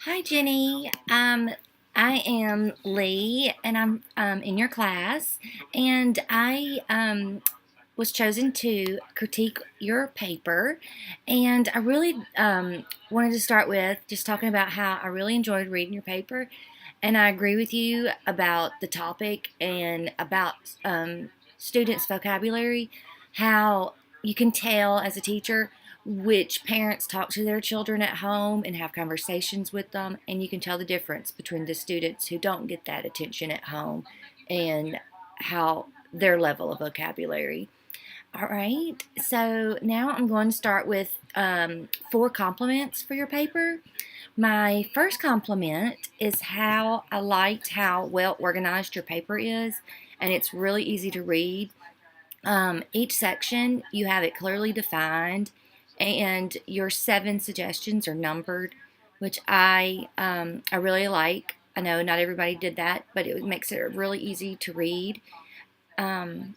Hi, Jenny. I am Lee, and I'm in your class, and I was chosen to critique your paper, and I really wanted to start with just talking about how I really enjoyed reading your paper, and I agree with you about the topic and about students' vocabulary, how you can tell as a teacher which parents talk to their children at home and have conversations with them, and you can tell the difference between the students who don't get that attention at home and how their level of vocabulary. All right, so now I'm going to start with 4 compliments for your paper. My first compliment is how I liked how well organized your paper is, and it's really easy to read. Each section, you have it clearly defined, and your 7 suggestions are numbered, which I really like. I know not everybody did that, but it makes it really easy to read um,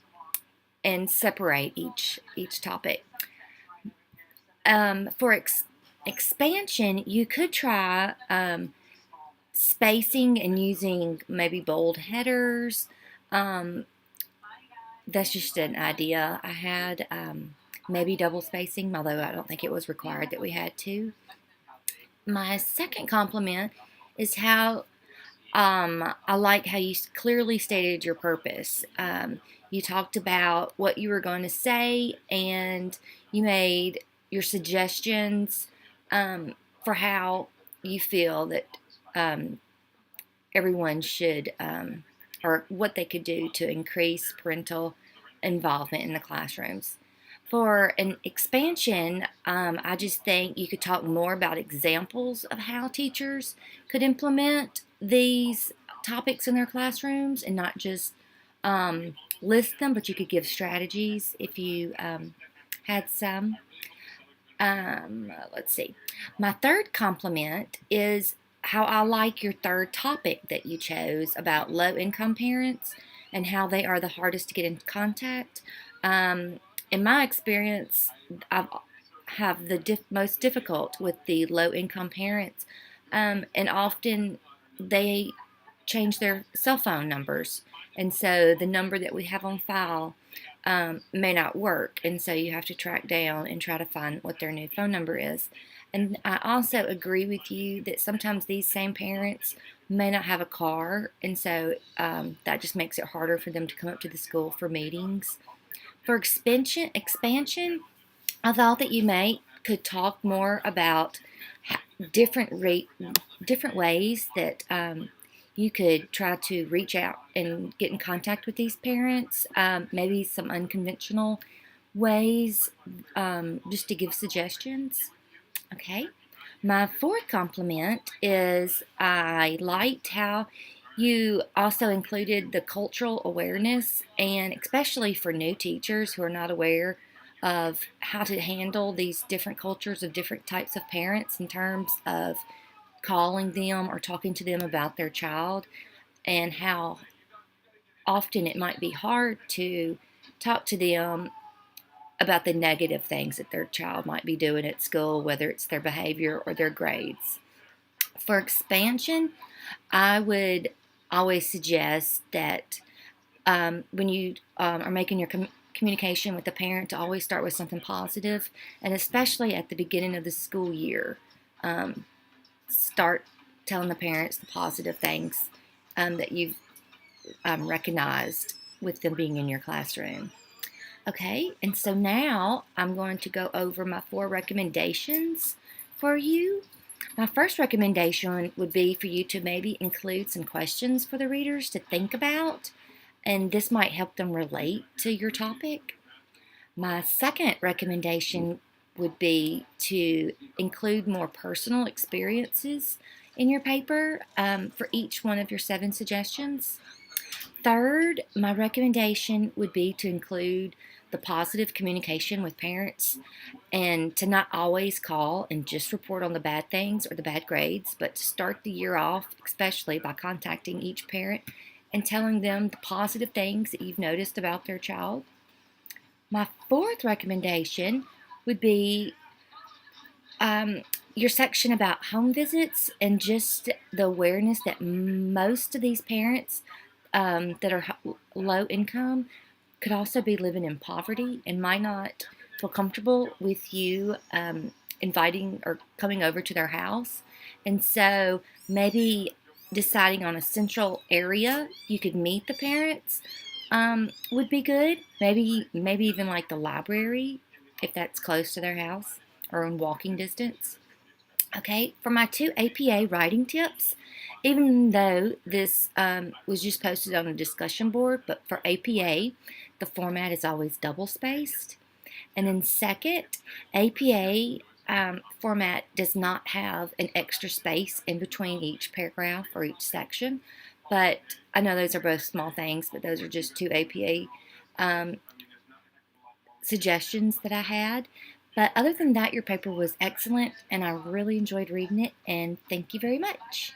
and separate each topic. For expansion, you could try spacing and using maybe bold headers. Um, that's just an idea I had. Maybe double spacing, although I don't think it was required that we had to. My second compliment is how I like how you clearly stated your purpose. You talked about what you were going to say, and you made your suggestions for how you feel that um, everyone should, or what they could do to increase parental involvement in the classrooms. For an expansion, I just think you could talk more about examples of how teachers could implement these topics in their classrooms and not just list them, but you could give strategies if you had some. Let's see. My third compliment is how I like your third topic that you chose about low income parents and how they are the hardest to get in contact. Um, in my experience, I have the most difficult with the low income parents, and often they change their cell phone numbers, and so the number that we have on file may not work, and so you have to track down and try to find what their new phone number is. And I also agree with you that sometimes these same parents may not have a car, and so that just makes it harder for them to come up to the school for meetings. For expansion, I thought that you may could talk more about different different ways that you could try to reach out and get in contact with these parents. Maybe some unconventional ways, just to give suggestions. Okay. My fourth compliment is I liked how you also included the cultural awareness, and especially for new teachers who are not aware of how to handle these different cultures of different types of parents in terms of calling them or talking to them about their child, and how often it might be hard to talk to them about the negative things that their child might be doing at school, whether it's their behavior or their grades. For expansion, I would always suggest that when you are making your communication with the parent, to always start with something positive, and especially at the beginning of the school year, um, start telling the parents the positive things that you've recognized with them being in your classroom. Okay, and so now I'm going to go over my 4 recommendations for you. My first recommendation would be for you to maybe include some questions for the readers to think about, and this might help them relate to your topic. My second recommendation would be to include more personal experiences in your paper for each one of your 7 suggestions. Third, my recommendation would be to include the positive communication with parents, and to not always call and just report on the bad things or the bad grades, but to start the year off, especially by contacting each parent and telling them the positive things that you've noticed about their child. My fourth recommendation would be your section about home visits and just the awareness that most of these parents that are low income could also be living in poverty and might not feel comfortable with you inviting or coming over to their house. And so maybe deciding on a central area you could meet the parents would be good. Maybe even like the library if that's close to their house or in walking distance. Okay, for my two APA writing tips, even though this was just posted on a discussion board, but for APA, the format is always double spaced. And then, second, APA format does not have an extra space in between each paragraph or each section. But I know those are both small things, but those are just two APA um, suggestions that I had. But other than that, your paper was excellent, and I really enjoyed reading it, and thank you very much.